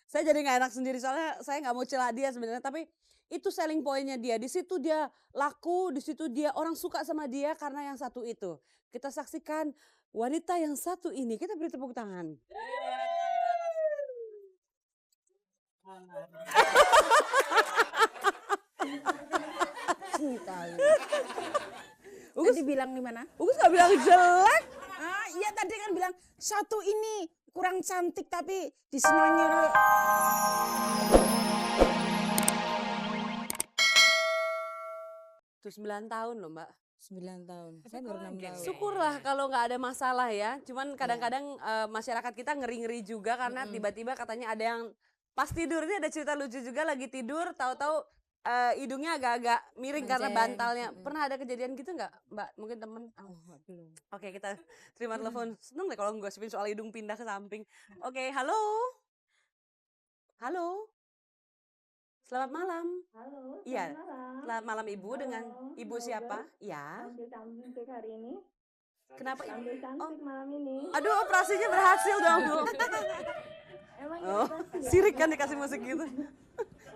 Saya jadi nggak enak sendiri soalnya saya nggak mau celah dia sebenarnya, tapi itu selling point-nya dia. Di situ dia laku, di situ dia orang suka sama dia karena yang satu itu. Kita saksikan wanita yang satu ini, kita beri tepuk tangan. Ugus, Tadi bilang di mana? Ugus nggak bilang jelek. Ah, iya tadi kan bilang satu ini kurang cantik tapi disenangi. Tuh 9 tahun loh Mbak. 9 tahun. Saya baru 6 tahun. Syukurlah kalau nggak ada masalah ya. Cuman kadang-kadang masyarakat kita ngeri-ngeri juga karena tiba-tiba katanya ada yang pas tidur, ini ada cerita lucu juga, lagi tidur tahu-tahu hidungnya agak-agak miring karena Menceng. bantalnya. Pernah ada kejadian gitu nggak Mbak? Mungkin temen? Belum. Oke, kita terima telepon. Seneng deh kalau nggosipin soal hidung pindah ke samping. Oke, halo. Halo. Selamat malam. Halo, Iya. selamat malam. Selamat malam Ibu, dengan Ibu semoga siapa? Ya. Tampil cantik hari ini. Kenapa? Tampil cantik malam ini. Aduh, operasinya berhasil dong, Bu. Emang Oh, ya? sirik kan dikasih musik gitu.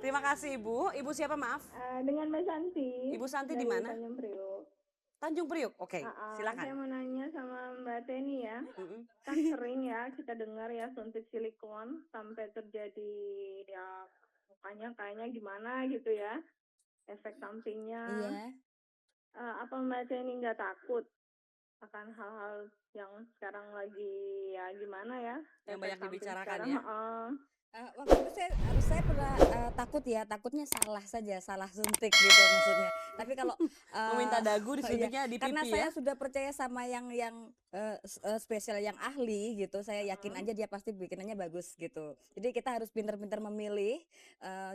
Terima kasih Ibu. Ibu siapa maaf? Dengan Mbak Santi. Ibu Santi di dari mana? Tanjung Priok. Tanjung Priok. Oke, Saya silakan. mau nanya sama Mbak Teni ya. Mm-mm. Kan sering ya kita dengar ya suntik silikon sampai terjadi ya mukanya kayaknya gimana gitu ya. Efek sampingnya. Iya. Apa Mbak Teni nggak takut akan hal-hal yang sekarang lagi ya gimana ya? Yang efek banyak samping dibicarakan sekarang, ya. Waktu itu saya pernah takut ya, takutnya salah saja, salah suntik gitu maksudnya. Tapi kalau Meminta dagu disuntiknya di karena pipi saya ya. sudah percaya sama yang spesial, yang ahli gitu, saya yakin aja dia pasti bikinannya bagus gitu. Jadi kita harus pintar-pintar memilih,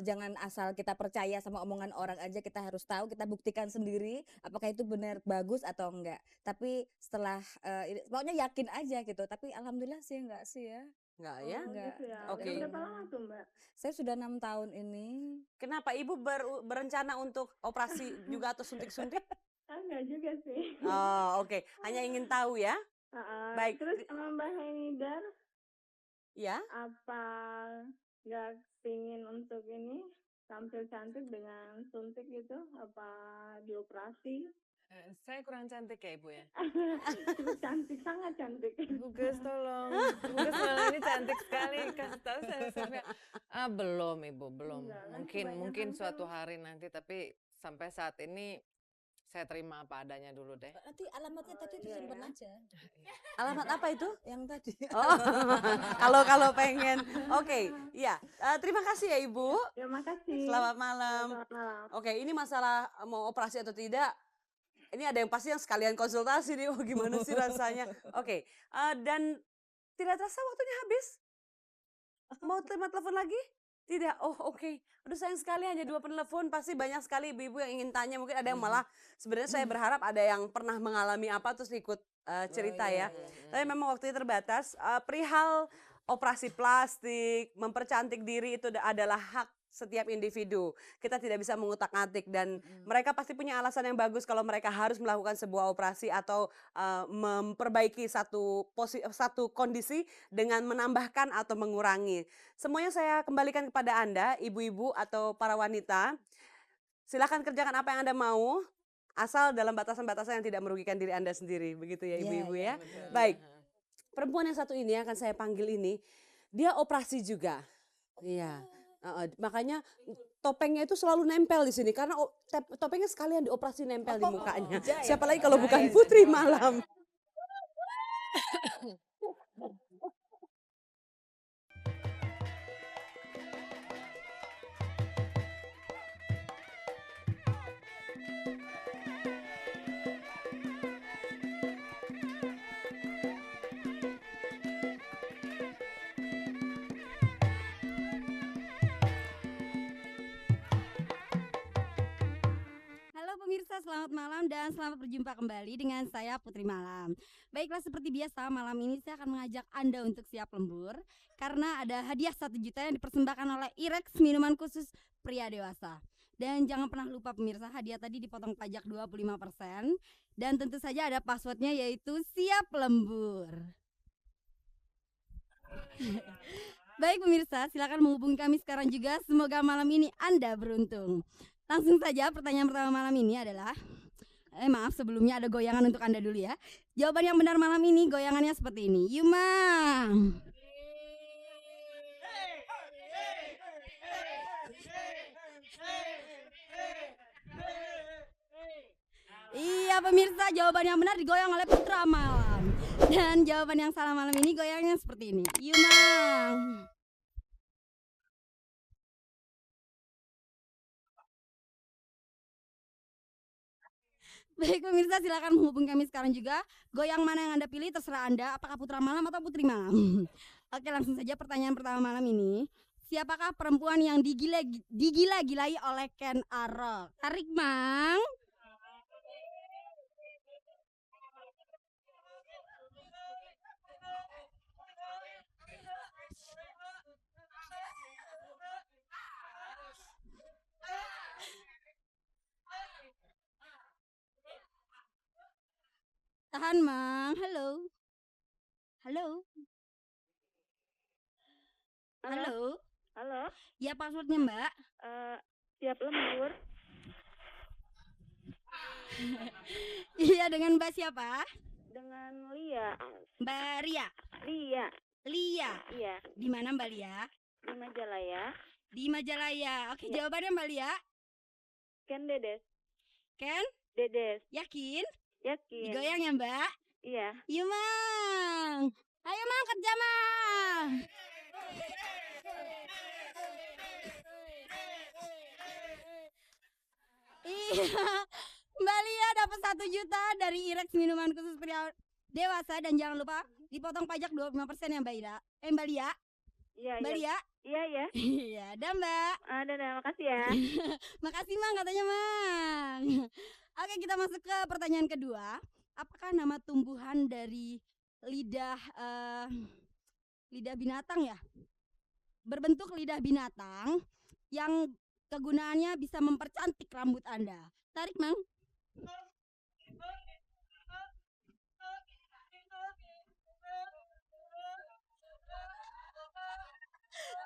jangan asal kita percaya sama omongan orang aja, kita harus tahu, kita buktikan sendiri apakah itu benar bagus atau enggak. Tapi setelah pokoknya yakin aja gitu. Tapi alhamdulillah sih enggak sih ya. Enggak ya? Enggak. Gitu ya. Oke. Udah berapa lama tuh Mbak? Saya sudah 6 tahun ini. Kenapa Ibu berencana untuk operasi juga atau suntik-suntik? Enggak juga sih. Oh, oke. Hanya ingin tahu ya. Baik. Terus sama Mbak Henidar, Ya. apa nggak pingin untuk ini tampil cantik dengan suntik gitu? Apa dioperasi? Saya kurang cantik ya Ibu ya? Cukup cantik, sangat cantik. Gugus tolong, Gugus malah ini cantik sekali, kasih tahu saya. Belum Ibu, belum. Enggak, kan Mungkin kebanyakan suatu kan- hari nanti, tapi sampai saat ini saya terima apa adanya dulu deh. Nanti alamatnya tadi disimpan aja. Alamat apa itu? Yang tadi. Oh, kalau pengen. Oke, ya. Terima kasih ya Ibu. Terima kasih. Selamat malam. Selamat malam. Oke, ini masalah mau operasi atau tidak. Ini ada yang pasti yang sekalian konsultasi nih, oh gimana sih rasanya. Oke, dan tidak terasa waktunya habis. Mau terima telepon lagi? Tidak, oh oke. Aduh sayang sekali hanya 2 penelpon, pasti banyak sekali ibu-ibu yang ingin tanya. Mungkin ada yang malah sebenarnya saya berharap ada yang pernah mengalami apa terus ikut cerita ya. Tapi memang waktunya terbatas. Perihal operasi plastik, mempercantik diri itu adalah hak setiap individu. Kita tidak bisa mengutak-atik dan mereka pasti punya alasan yang bagus kalau mereka harus melakukan sebuah operasi atau memperbaiki satu kondisi dengan menambahkan atau mengurangi. Semuanya saya kembalikan kepada Anda, ibu-ibu atau para wanita. Silakan kerjakan apa yang Anda mau, asal dalam batasan-batasan yang tidak merugikan diri Anda sendiri. Begitu ya ibu-ibu ya. Baik, perempuan yang satu ini akan saya panggil ini, dia operasi juga. Iya. Makanya topengnya itu selalu nempel di sini karena topengnya sekalian dioperasi nempel di mukanya. Siapa lagi kalau bukan Putri Malam. Pemirsa, selamat malam dan selamat berjumpa kembali dengan saya Putri Malam. Baiklah, seperti biasa malam ini saya akan mengajak Anda untuk siap lembur karena ada hadiah 1 juta yang dipersembahkan oleh Irex, minuman khusus pria dewasa. Dan jangan pernah lupa pemirsa, hadiah tadi dipotong pajak 25% dan tentu saja ada passwordnya yaitu siap lembur. Baik pemirsa, silakan menghubungi kami sekarang juga. Semoga malam ini Anda beruntung. Langsung saja pertanyaan pertama malam ini adalah maaf sebelumnya ada goyangan untuk Anda dulu ya. Jawaban yang benar malam ini goyangannya seperti ini. Yuma. Iya pemirsa, jawaban yang benar digoyang oleh Putra Malam. Dan jawaban yang salah malam ini goyangnya seperti ini. Yuma. Baik pemirsa, silakan menghubungi kami sekarang juga. Goyang mana yang Anda pilih terserah Anda, apakah Putra Malam atau Putri Malam. Oke, langsung saja pertanyaan pertama malam ini. Siapakah perempuan yang digila-gilai oleh Ken Arok? Tarik, Mang. Tahan, Mang. Halo. Halo. Halo. Halo, Ya, passwordnya, Mbak. siap lembur. Iya, dengan Mbak siapa? Dengan Lia. Mbak Ria. Lia, Lia. iya, Di mana Mbak Lia? di Majalaya. Di Majalaya. Oke, Ya. jawabannya Mbak Lia. Ken Dedes. Ken? Dedes, Yakin? yakin. Digoyang ya, Mbak? Iya. Yuk, Mang. Ayo, Mang, kerja, Mang. Iya, Mbak Lia dapat 1 juta dari Irex minuman khusus pria dewasa dan jangan lupa dipotong pajak 25% ya Mbak Ira. Mbak Lia, Iya, Mbak iya. Lia. Iya, iya. Iya, dah Mbak. Dadah, makasih ya. Makasih Mang katanya Mang. Oke, kita masuk ke pertanyaan kedua. Apakah nama tumbuhan dari lidah lidah binatang ya? Berbentuk lidah binatang yang kegunaannya bisa mempercantik rambut Anda. Tarik, Mang.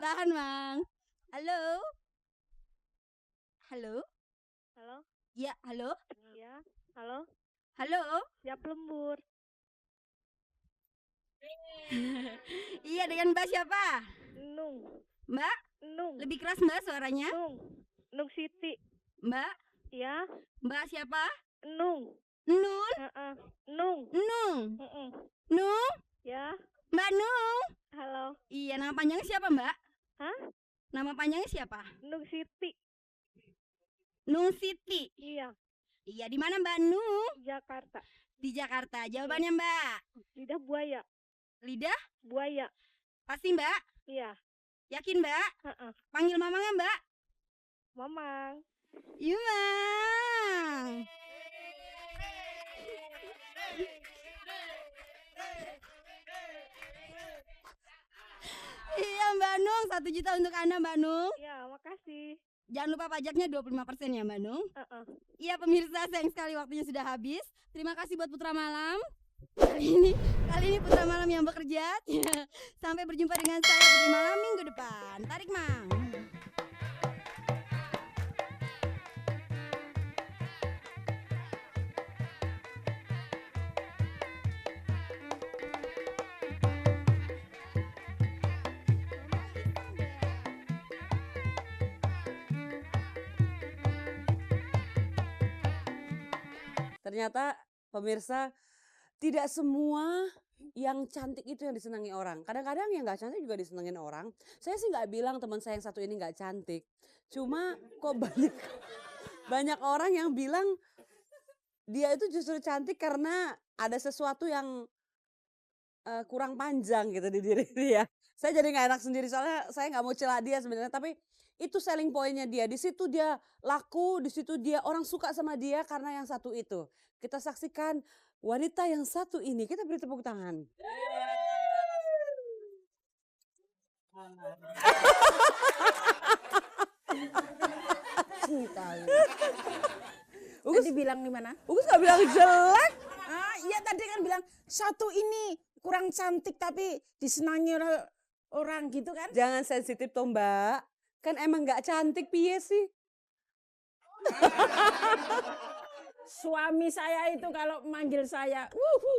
Tahan, Mang. Halo. Halo. Halo, Ya, halo. iya. Halo, Halo. siap lembur. Iya, dengan Mbak siapa? Nung, Mbak, Nung, lebih keras Mbak suaranya. Nung, Nung Siti. Mbak, Iya, Mbak siapa? Nung. Nun, Heeh. Nung. Nung, Heeh. Nung, Ya, Mbak Nung. halo. Iya, nama panjangnya siapa Mbak? Hah? Nama panjangnya siapa? Nung Siti. Nung Siti. Iya, Iya, di mana Mbak Nung? Jakarta. Di Jakarta. Jawabannya Mbak. Lidah buaya. Lidah? Buaya. Pasti Mbak? Iya. Yakin Mbak? Heeh. Panggil mamangnya Mbak? Mamang. Iya, Mang. Iya Mbak Nung, 1 juta untuk Anda Mbak Nung. Ya, makasih. Jangan lupa pajaknya 25% ya Mbak Nung. Heeh. Iya pemirsa, sayang sekali waktunya sudah habis. Terima kasih buat Putra Malam. Kali ini Putra Malam yang bekerja. Sampai berjumpa dengan saya Putri Malam minggu depan. Tarik Mang. Ternyata pemirsa tidak semua yang cantik itu yang disenangi orang. Kadang-kadang yang nggak cantik juga disenengin orang. Saya sih nggak bilang teman saya yang satu ini nggak cantik. Cuma kok banyak orang yang bilang dia itu justru cantik karena ada sesuatu yang kurang panjang gitu di diri dia. Saya jadi nggak enak sendiri soalnya saya nggak mau celah dia sebenarnya. Tapi itu selling pointnya dia. Di situ dia laku, di situ dia orang suka sama dia karena yang satu itu. Kita saksikan wanita yang satu ini. Kita beri tepuk tangan. Ugus, Tadi bilang di mana? Ugus gak bilang jelek. Iya tadi kan bilang satu ini kurang cantik tapi disenangi oleh orang gitu kan. Jangan sensitif toh Mbak. Kan emang nggak cantik piye sih? Suami saya itu kalau manggil saya, wuhu.